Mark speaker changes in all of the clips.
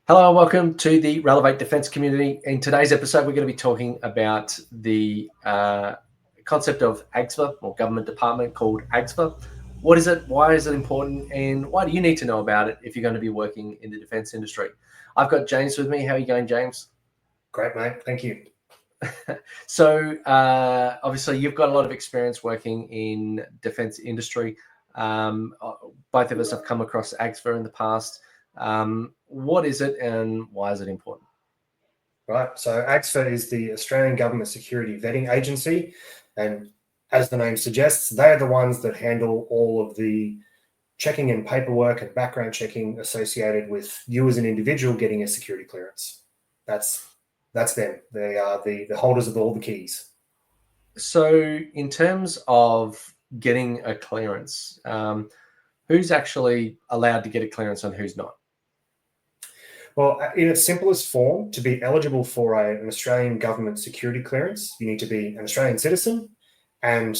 Speaker 1: Hello and welcome to the Relevate Defence community. In today's episode, we're going to be talking about the concept of AGSVA, or government department called AGSVA. What is it? Why is it important? And why do you need to know about it if you're going to be working in the defence industry? I've got James with me. How are you going, James?
Speaker 2: Great, mate. Thank you.
Speaker 1: So obviously you've got a lot of experience working in defence industry. Both of us have come across AGSVA in the past. What is it and why is it important?
Speaker 2: Right. So AGSVA is the Australian Government Security Vetting Agency. And as the name suggests, they're the ones that handle all of the checking and paperwork and background checking associated with you as an individual getting a security clearance. That's them. They are the holders of all the keys.
Speaker 1: So in terms of getting a clearance, who's actually allowed to get a clearance and who's not?
Speaker 2: Well, in its simplest form, to be eligible for an Australian government security clearance, you need to be an Australian citizen and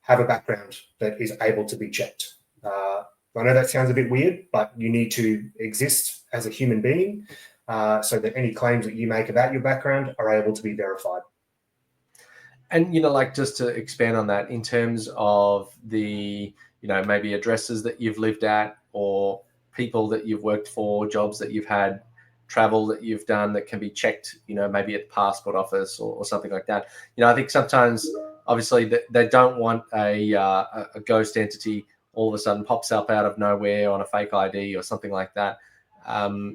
Speaker 2: have a background that is able to be checked. I know that sounds a bit weird, but you need to exist as a human being so that any claims that you make about your background are able to be verified.
Speaker 1: And, just to expand on that, in terms of the, maybe addresses that you've lived at or people that you've worked for, jobs that you've had, travel that you've done that can be checked, maybe at the passport office or something like that. I think sometimes, obviously, they don't want a ghost entity all of a sudden pops up out of nowhere on a fake ID or something like that.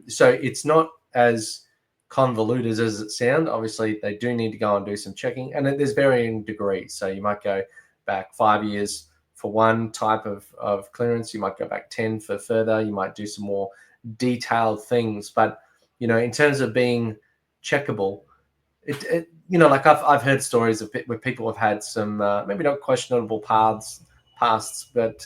Speaker 1: So it's not as convoluted as it sounds. Obviously, they do need to go and do some checking, and there's varying degrees. So you might go back 5 years for one type of clearance. You might go back 10 for further. You might do some more detailed things. But, in terms of being checkable, like I've heard stories of where people have had some maybe not questionable pasts, but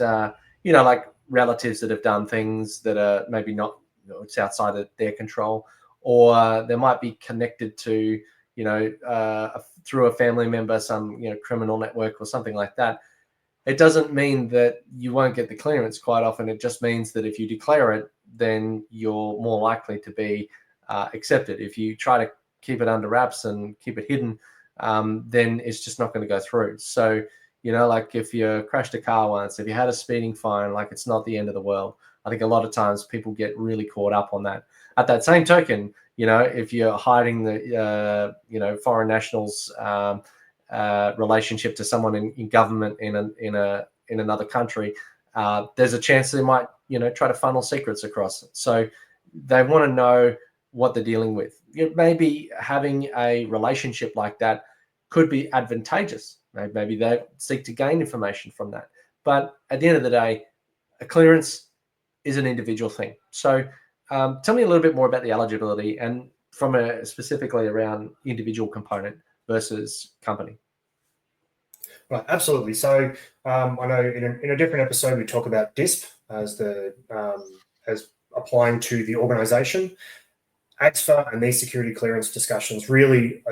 Speaker 1: like relatives that have done things that are maybe not, it's outside of their control, or they might be connected to, through a family member, some criminal network or something like that. It doesn't mean that you won't get the clearance. Quite often, it just means that if you declare it, then you're more likely to be accepted. If you try to keep it under wraps and keep it hidden, then it's just not going to go through. So, like if you crashed a car once, if you had a speeding fine, like it's not the end of the world. I think a lot of times people get really caught up on that. At that same token, if you're hiding the, foreign nationals' relationship to someone in government in another country, there's a chance they might, try to funnel secrets across. So they want to know what they're dealing with. Maybe having a relationship like that could be advantageous. Maybe they seek to gain information from that. But at the end of the day, a clearance is an individual thing. So tell me a little bit more about the eligibility and from specifically around individual component versus company.
Speaker 2: Right, absolutely. So I know in a different episode we talk about DISP as as applying to the organisation. AGSVA and these security clearance discussions really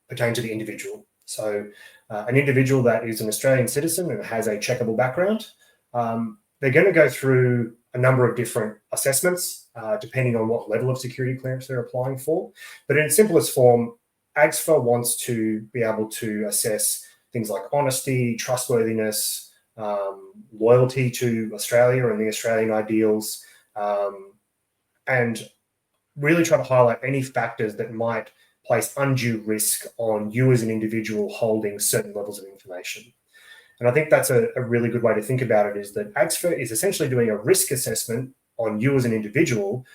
Speaker 2: pertain to the individual. So an individual that is an Australian citizen and has a checkable background, they're going to go through a number of different assessments depending on what level of security clearance they're applying for. But in its simplest form, AGSVA wants to be able to assess things like honesty, trustworthiness, loyalty to Australia and the Australian ideals, and really try to highlight any factors that might place undue risk on you as an individual holding certain levels of information. And I think that's a really good way to think about it, is that AGSVA is essentially doing a risk assessment on you as an individual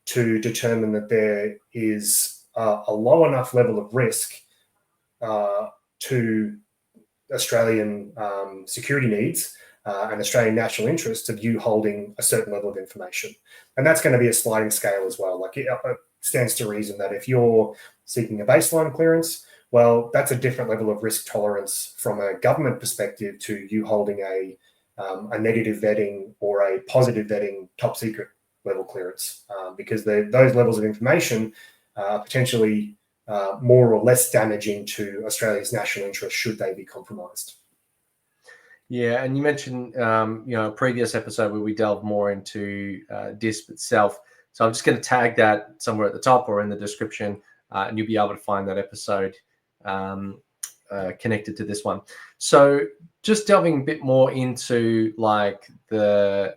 Speaker 2: to determine that there is a low enough level of risk to Australian security needs and Australian national interests of you holding a certain level of information. And that's going to be a sliding scale as well. Like it stands to reason that if you're seeking a baseline clearance, well, that's a different level of risk tolerance from a government perspective to you holding a negative vetting or a positive vetting top secret level clearance, because those levels of information are potentially more or less damaging to Australia's national interest should they be compromised.
Speaker 1: Yeah, and you mentioned, a previous episode where we delved more into DISP itself. So I'm just going to tag that somewhere at the top or in the description, and you'll be able to find that episode connected to this one. So just delving a bit more into like the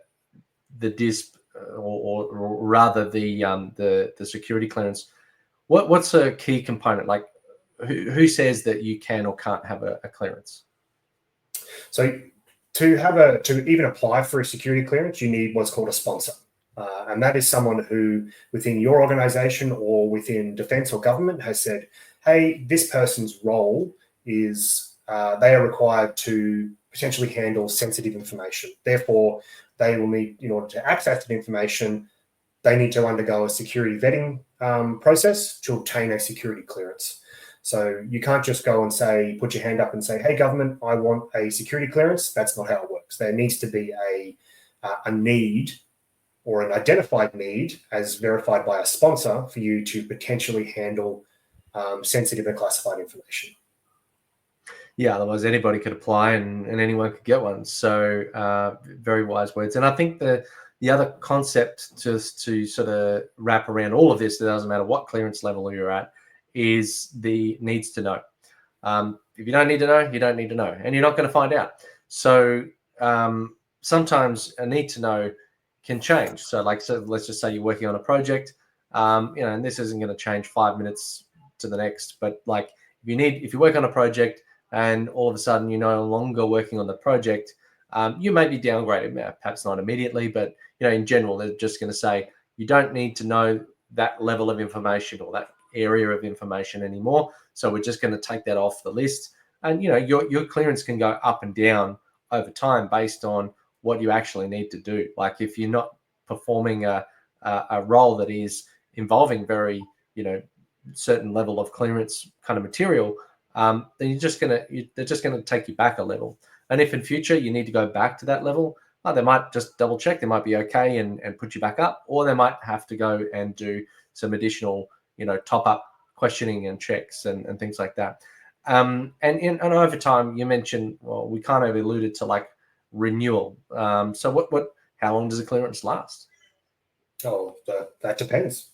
Speaker 1: DISP, or rather the security clearance. What's a key component? Like who says that you can or can't have a clearance?
Speaker 2: So to even apply for a security clearance, you need what's called a sponsor. And that is someone who within your organization or within defense or government has said, hey, this person's role is they are required to potentially handle sensitive information. Therefore, they will need, in order to access that information, they need to undergo a security vetting process to obtain a security clearance. So you can't just go and say, put your hand up and say, hey, government, I want a security clearance. That's not how it works. There needs to be a need or an identified need as verified by a sponsor for you to potentially handle sensitive and classified information.
Speaker 1: Yeah, otherwise anybody could apply and anyone could get one. So very wise words. And I think the other concept just to sort of wrap around all of this, it doesn't matter what clearance level you're at, is the needs to know. If you don't need to know, you don't need to know, and you're not going to find out. So sometimes a need to know can change. So let's just say you're working on a project, and this isn't going to change 5 minutes to the next, but like if you work on a project and all of a sudden you're no longer working on the project, you may be downgraded, perhaps not immediately, but in general, they're just going to say you don't need to know that level of information or that area of information anymore. So we're just going to take that off the list. And your clearance can go up and down over time based on what you actually need to do. Like if you're not performing a role that is involving very certain level of clearance kind of material, then they're just going to take you back a level. And if in future you need to go back to that level, they might just double check. They might be okay and put you back up, or they might have to go and do some additional, top up questioning and checks and things like that. And over time, you mentioned, well, we kind of alluded to like renewal. So how long does a clearance last?
Speaker 2: Oh, that depends.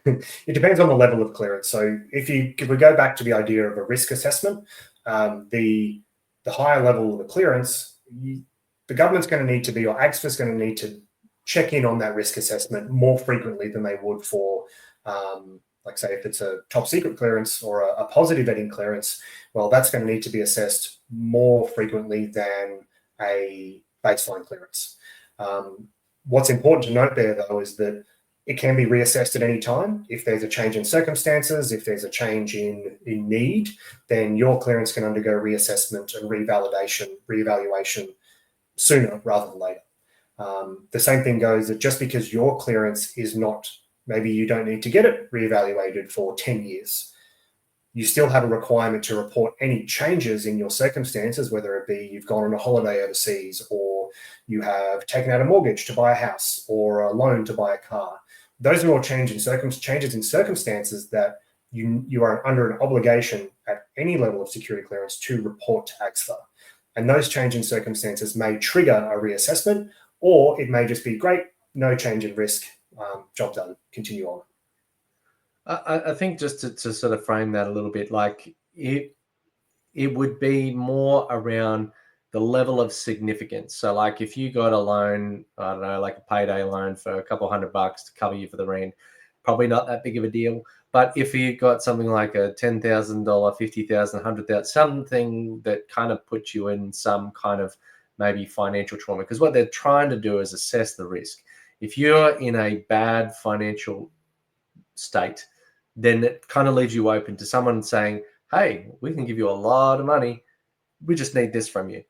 Speaker 2: It depends on the level of clearance. So if we go back to the idea of a risk assessment, the higher level of the clearance, the government's going to need to be, or AGSVA is going to need to check in on that risk assessment more frequently than they would for, like say, if it's a top secret clearance or a positive vetting clearance, well, that's going to need to be assessed more frequently than a baseline clearance. What's important to note there, though, is that it can be reassessed at any time. If there's a change in circumstances, if there's a change in need, then your clearance can undergo reassessment and reevaluation sooner rather than later. The same thing goes that just because your clearance is not, maybe you don't need to get it reevaluated for 10 years. You still have a requirement to report any changes in your circumstances, whether it be you've gone on a holiday overseas, or you have taken out a mortgage to buy a house, or a loan to buy a car. Those are all changes in circumstances that you are under an obligation at any level of security clearance to report to AGSVA. And those change in circumstances may trigger a reassessment, or it may just be great, no change in risk, job done, continue on.
Speaker 1: I think just to sort of frame that a little bit, like it would be more around the level of significance. So like if you got a loan, I don't know, like a payday loan for a couple $100 to cover you for the rent, probably not that big of a deal. But if you got something like a $10,000, $50,000, $100,000, something that kind of puts you in some kind of maybe financial trauma, because what they're trying to do is assess the risk. If you're in a bad financial state, then it kind of leaves you open to someone saying, hey, we can give you a lot of money. We just need this from you.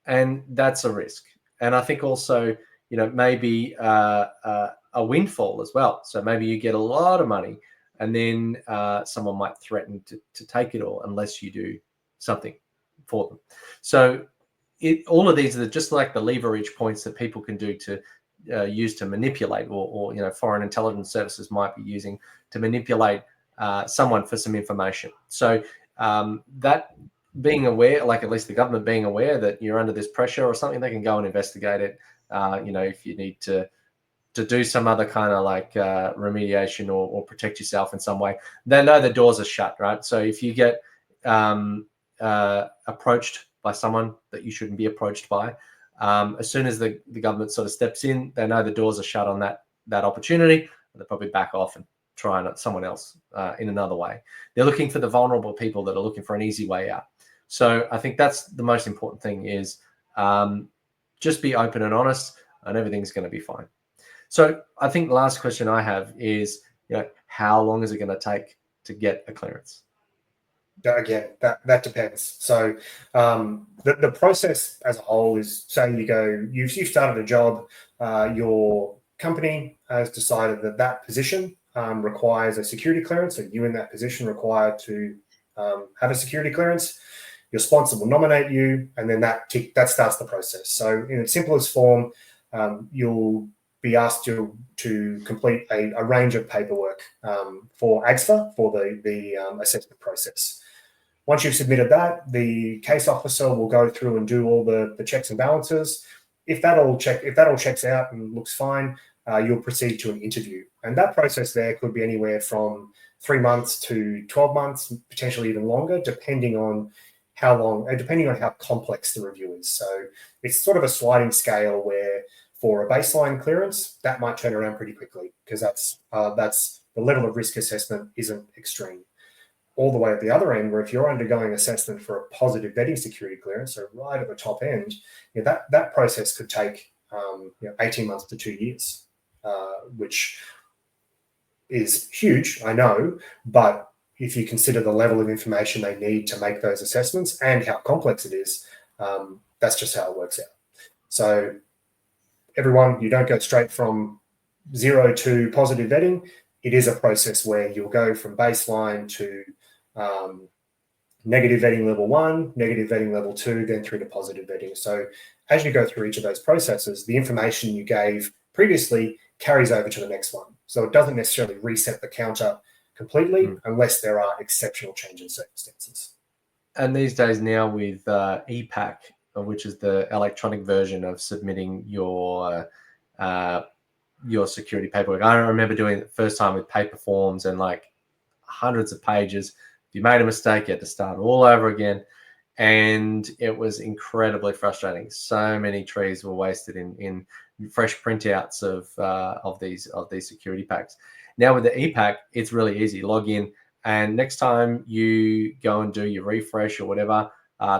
Speaker 1: And that's a risk. And I think also, maybe a windfall as well. So maybe you get a lot of money and then someone might threaten to take it all unless you do something for them. So all of these are just like the leverage points that people can do to use to manipulate, or foreign intelligence services might be using to manipulate someone for some information. So that being aware, like at least the government being aware that you're under this pressure or something, they can go and investigate it. If you need to to do some other kind of like remediation or protect yourself in some way, they know the doors are shut, right? So if you get approached by someone that you shouldn't be approached by, as soon as the government sort of steps in, they know the doors are shut on that opportunity, and they'll probably back off and try on someone else in another way. They're looking for the vulnerable people that are looking for an easy way out. So I think that's the most important thing is just be open and honest, and everything's going to be fine. So I think the last question I have is, how long is it going to take to get a clearance?
Speaker 2: Again, that depends. So the process as a whole is, say you've started a job, your company has decided that position requires a security clearance, so you in that position require to have a security clearance. Your sponsor will nominate you, and then that starts the process. So in its simplest form, you'll be asked to complete a range of paperwork for AGSVA for the assessment process. Once you've submitted that, the case officer will go through and do all the checks and balances. If that all checks out and looks fine, you'll proceed to an interview. And that process there could be anywhere from 3 months to 12 months, potentially even longer, depending on how complex the review is. So it's sort of a sliding scale where for a baseline clearance, that might turn around pretty quickly because that's the level of risk assessment isn't extreme. All the way at the other end, where if you're undergoing assessment for a positive vetting security clearance, so right at the top end, that process could take 18 months to 2 years, which is huge, I know, but if you consider the level of information they need to make those assessments and how complex it is, that's just how it works out. So everyone, you don't go straight from 0 to positive vetting. It is a process where you'll go from baseline to negative vetting level 1, negative vetting level 2, then through to positive vetting. So as you go through each of those processes, the information you gave previously carries over to the next one. So it doesn't necessarily reset the counter completely unless there are exceptional change in circumstances.
Speaker 1: And these days now with EPAC, which is the electronic version of submitting your security paperwork. I remember doing it the first time with paper forms and like hundreds of pages. If you made a mistake, you had to start all over again. And it was incredibly frustrating. So many trees were wasted in fresh printouts of these security packs. Now with the EPAC, it's really easy. Log in, and next time you go and do your refresh or whatever,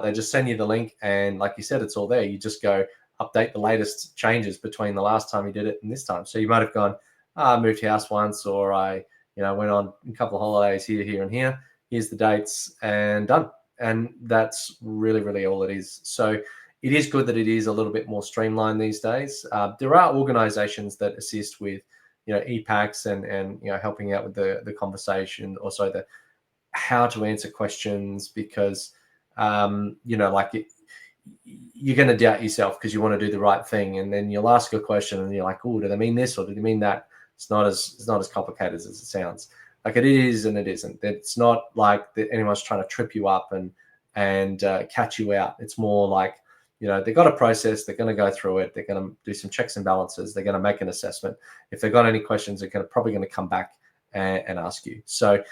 Speaker 1: they just send you the link, and like you said, it's all there. You just go update the latest changes between the last time you did it and this time. So you might have gone, I moved house once, or I went on a couple of holidays here, and here. Here's the dates, and done. And that's really, really all it is. So it is good that it is a little bit more streamlined these days. There are organizations that assist with, EPACs and helping out with the conversation, also the how to answer questions, because you're going to doubt yourself because you want to do the right thing, and then you'll ask a question and you're like, oh, do they mean this or do they mean that? It's not as complicated as it sounds. Like it is and it isn't. It's not like anyone's trying to trip you up and catch you out. It's more like, they've got a process. They're going to go through it. They're going to do some checks and balances. They're going to make an assessment. If they've got any questions, they're probably going to come back and ask you. So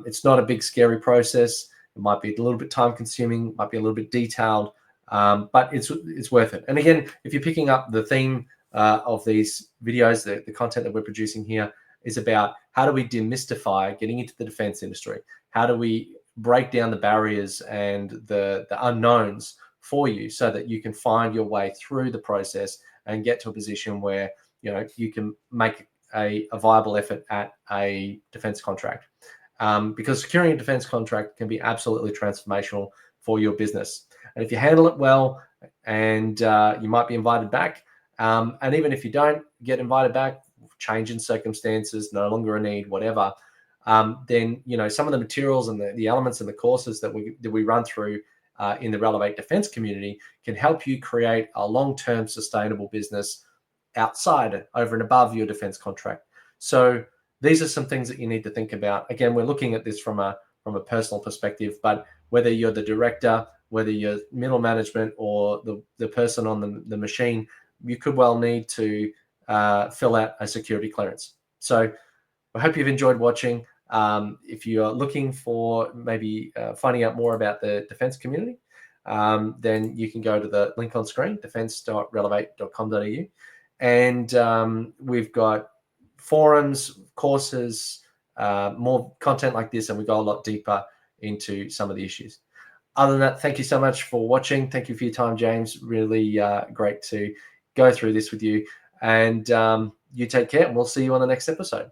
Speaker 1: it's not a big, scary process. It might be a little bit time consuming, might be a little bit detailed, but it's worth it. And again, if you're picking up the theme of these videos, the content that we're producing here is about how do we demystify getting into the defense industry? How do we break down the barriers and the unknowns for you so that you can find your way through the process and get to a position where you can make a viable effort at a defense contract. Because securing a defense contract can be absolutely transformational for your business. And if you handle it well, and you might be invited back, and even if you don't get invited back, change in circumstances, no longer a need, whatever, then some of the materials and the elements and the courses that we run through in the Relevate defense community can help you create a long-term sustainable business outside, over and above your defense contract. So these are some things that you need to think about. Again, we're looking at this from a personal perspective, but whether you're the director, whether you're middle management or the person on the machine, you could well need to fill out a security clearance. So I hope you've enjoyed watching. If you are looking for maybe finding out more about the defence community, then you can go to the link on screen, defence.relevate.com.au. And we've got forums, courses, more content like this, and we go a lot deeper into some of the issues. Other than that, thank you so much for watching. Thank you for your time, James. Really great to go through this with you. And you take care, and we'll see you on the next episode.